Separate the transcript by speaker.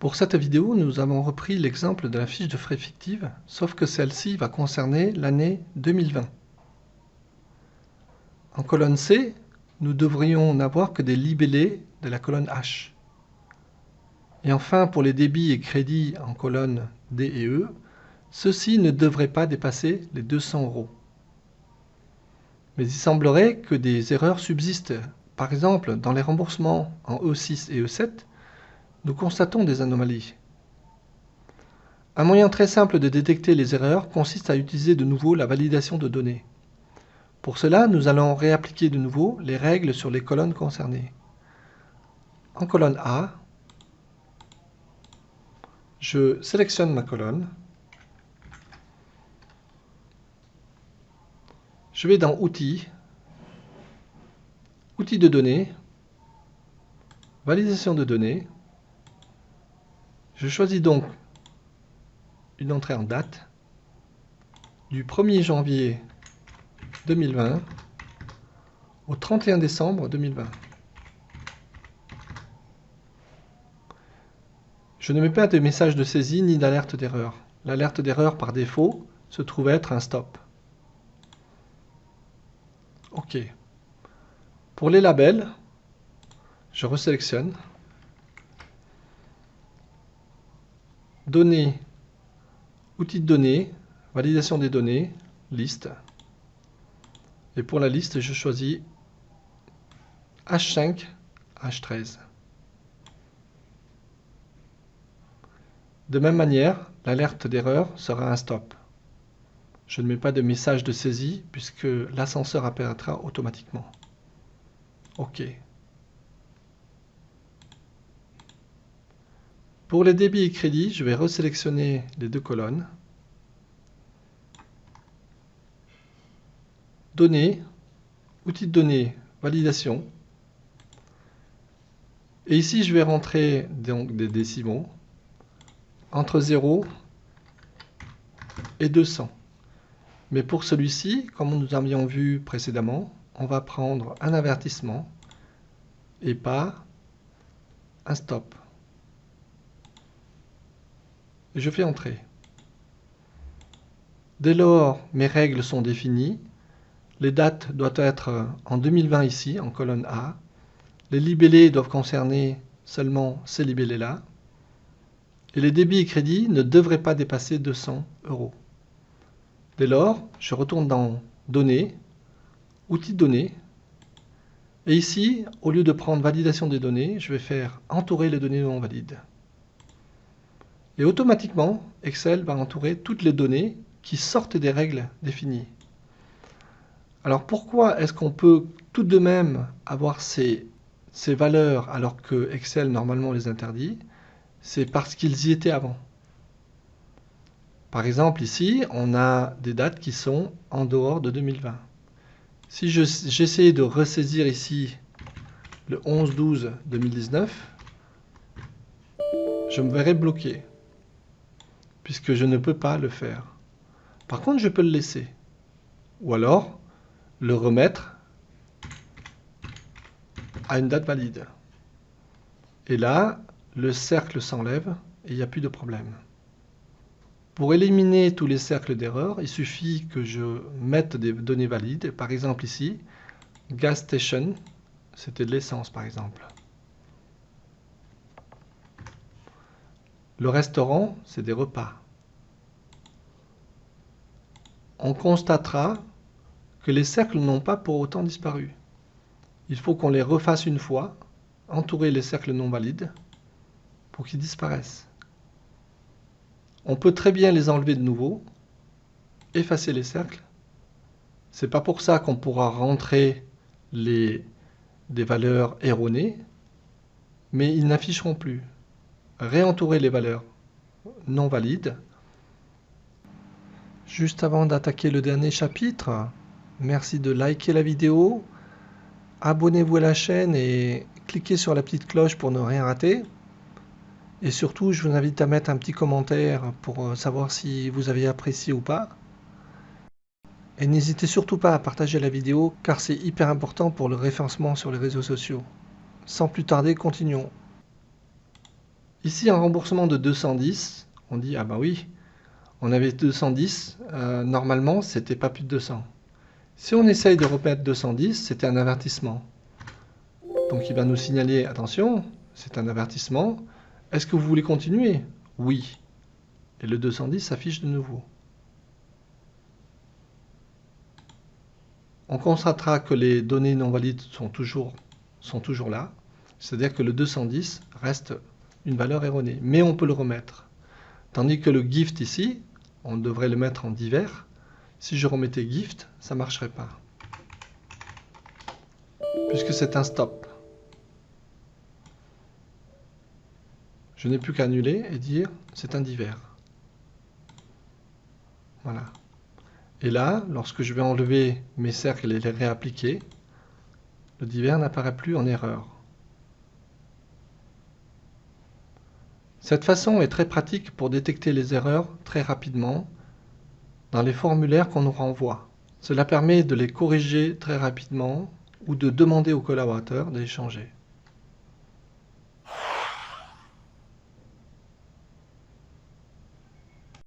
Speaker 1: Pour cette vidéo, nous avons repris l'exemple de la fiche de frais fictive, sauf que celle-ci va concerner l'année 2020. En colonne C, nous devrions n'avoir que des libellés de la colonne H. Et enfin, pour les débits et crédits en colonne D et E, ceux-ci ne devraient pas dépasser les 200 €. Mais il semblerait que des erreurs subsistent. Par exemple, dans les remboursements en E6 et E7, nous constatons des anomalies. Un moyen très simple de détecter les erreurs consiste à utiliser de nouveau la validation de données. Pour cela, nous allons réappliquer de nouveau les règles sur les colonnes concernées. En colonne A, je sélectionne ma colonne. Je vais dans Outils, Outils de données, Validation de données. Je choisis donc une entrée en date du 1er janvier 2020 au 31 décembre 2020. Je ne mets pas de message de saisie ni d'alerte d'erreur. L'alerte d'erreur par défaut se trouve être un stop. OK. Pour les labels, je resélectionne. Données, outils de données, validation des données, liste. Et pour la liste, je choisis H5, H13. De même manière, l'alerte d'erreur sera un stop. Je ne mets pas de message de saisie puisque l'ascenseur apparaîtra automatiquement. OK. Pour les débits et crédits, je vais resélectionner les deux colonnes. Données, outils de données, validation. Et ici, je vais rentrer donc des décimaux entre 0 et 200. Mais pour celui-ci, comme nous avions vu précédemment, on va prendre un avertissement et pas un stop. Et je fais entrer. Dès lors, mes règles sont définies. Les dates doivent être en 2020 ici, en colonne A. Les libellés doivent concerner seulement ces libellés-là. Et les débits et crédits ne devraient pas dépasser 200 €. Dès lors, je retourne dans Données, Outils de données. Et ici, au lieu de prendre Validation des données, je vais faire Entourer les données non valides. Et automatiquement, Excel va entourer toutes les données qui sortent des règles définies. Alors pourquoi est-ce qu'on peut tout de même avoir ces valeurs alors que Excel normalement les interdit? C'est parce qu'ils y étaient avant. Par exemple ici, on a des dates qui sont en dehors de 2020. Si j'essaie de ressaisir ici le 11-12-2019, je me verrai bloqué, puisque je ne peux pas le faire. Par contre, je peux le laisser. Ou alors, le remettre à une date valide. Et là, le cercle s'enlève et il n'y a plus de problème. Pour éliminer tous les cercles d'erreur, il suffit que je mette des données valides. Par exemple ici, gas station, c'était de l'essence par exemple. Le restaurant, c'est des repas. On constatera que les cercles n'ont pas pour autant disparu. Il faut qu'on les refasse une fois, entourer les cercles non valides, pour qu'ils disparaissent. On peut très bien les enlever de nouveau, effacer les cercles. C'est pas pour ça qu'on pourra rentrer des valeurs erronées, mais ils n'afficheront plus. Réentourer les valeurs non valides. Juste avant d'attaquer le dernier chapitre, merci de liker la vidéo, abonnez-vous à la chaîne et cliquez sur la petite cloche pour ne rien rater. Et surtout, je vous invite à mettre un petit commentaire pour savoir si vous avez apprécié ou pas. Et n'hésitez surtout pas à partager la vidéo car c'est hyper important pour le référencement sur les réseaux sociaux. Sans plus tarder, continuons. Ici, un remboursement de 210, on dit, ah bah oui, on avait 210, normalement, c'était pas plus de 200. Si on essaye de remettre 210, c'était un avertissement. Donc il va nous signaler, attention, c'est un avertissement. Est-ce que vous voulez continuer? Oui. Et le 210 s'affiche de nouveau. On constatera que les données non valides sont toujours là. C'est-à-dire que le 210 reste une valeur erronée. Mais on peut le remettre. Tandis que le gift ici, on devrait le mettre en divers. Si je remettais gift, ça ne marcherait pas. Puisque c'est un stop. Je n'ai plus qu'à annuler et dire c'est un divers. Voilà. Et là, lorsque je vais enlever mes cercles et les réappliquer, le divers n'apparaît plus en erreur. Cette façon est très pratique pour détecter les erreurs très rapidement dans les formulaires qu'on nous renvoie. Cela permet de les corriger très rapidement ou de demander aux collaborateurs d'échanger.